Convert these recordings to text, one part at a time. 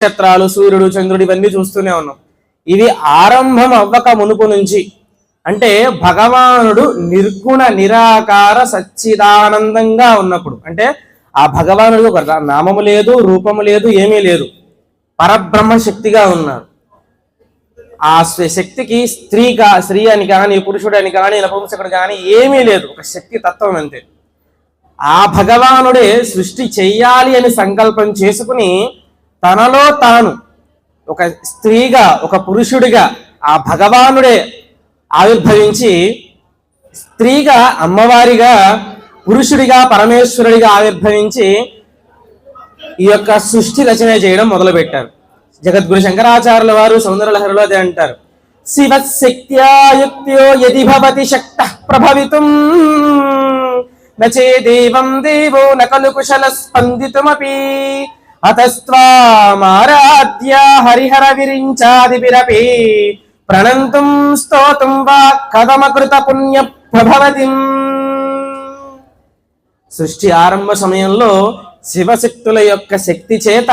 నక్షత్రాలు, సూర్యుడు, చంద్రుడు ఇవన్నీ చూస్తూనే ఉన్నాం. ఇవి ఆరంభం అవ్వక మునుపు నుంచి, అంటే భగవానుడు నిర్గుణ నిరాకార సచ్చిదానందంగా ఉన్నప్పుడు, అంటే ఆ భగవానుడు ఒక నామము లేదు, రూపము లేదు, ఏమీ లేదు, పరబ్రహ్మ శక్తిగా ఉన్నారు. ఆ శక్తికి స్త్రీ అని కానీ, పురుషుడు అని కానీ, నపుంసకుడు కానీ ఏమీ లేదు, ఒక శక్తి తత్వం అంతే. ఆ భగవానుడే సృష్టి చెయ్యాలి అని సంకల్పం చేసుకుని తనలో తాను ఒక స్త్రీగా, ఒక పురుషుడిగా ఆ భగవానుడే ఆవిర్భవించి స్త్రీగా అమ్మవారిగా, పురుషుడిగా పరమేశ్వరుడిగా ఆవిర్భవించి ఈ యొక్క సృష్టి రచన చేయడం మొదలుపెట్టారు. జగద్గురు శంకరాచార్యుల వారు సౌందర్యలహరిలో అదే అంటారు, శివశక్త్యాయుక్త్యో యది భవతి శక్తః ప్రభవితుం నచే దేవం దేవో నకలు కుశల స్పందితుమపి అతస్త్వామారాధ్య హరిహర విరించాదిభిరపి ప్రణంతుం స్తోతుం వా కథమకృత పుణ్య ప్రభవతిం. సృష్టి ఆరంభ సమయంలో శివశక్తుల యొక్క శక్తి చేత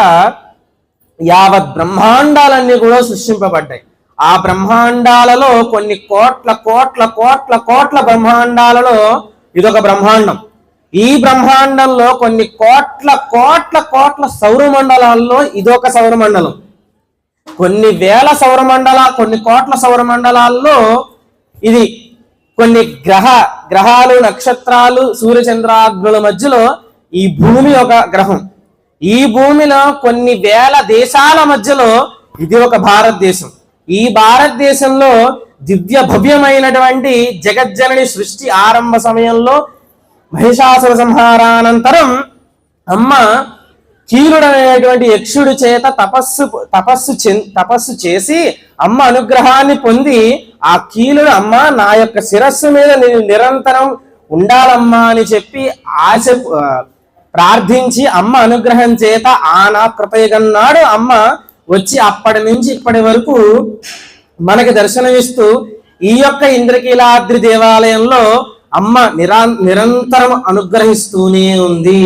యావత్ బ్రహ్మాండాలన్నీ కూడా సృష్టింపబడ్డాయి. ఆ బ్రహ్మాండాలలో కొన్ని కోట్ల కోట్ల కోట్ల కోట్ల బ్రహ్మాండాలలో ఇదొక బ్రహ్మాండం. ఈ బ్రహ్మాండంలో కొన్ని కోట్ల కోట్ల కోట్ల సౌరమండలాల్లో ఇదొక సౌరమండలం. కొన్ని వేల కొన్ని కోట్ల సౌరమండలాల్లో ఇది కొన్ని గ్రహాలు, నక్షత్రాలు, సూర్యచంద్రాగ్నుల మధ్యలో ఈ భూమి ఒక గ్రహం. ఈ భూమిలో కొన్ని వేల దేశాల మధ్యలో ఇది ఒక భారతదేశం. ఈ భారతదేశంలో దివ్య భవ్యమైనటువంటి జగజ్జనని సృష్టి ఆరంభ సమయంలో మహిషాసుర సంహారానంతరం అమ్మ కీలుడనేటువంటి యక్షుడి చేత తపస్సు చేసి అమ్మ అనుగ్రహాన్ని పొంది ఆ కీలుడు, అమ్మ నా యొక్క శిరస్సు మీద నేను నిరంతరం ఉండాలమ్మా అని చెప్పి ఆశ ప్రార్థించి అమ్మ అనుగ్రహం చేత ఆనా కృపయగన్నాడు. అమ్మ వచ్చి అప్పటి నుంచి ఇప్పటి వరకు మనకి దర్శనమిస్తూ ఈ యొక్క ఇంద్రకీలాద్రి దేవాలయంలో అమ్మ నిరంతరం అనుగ్రహిస్తూనే ఉంది.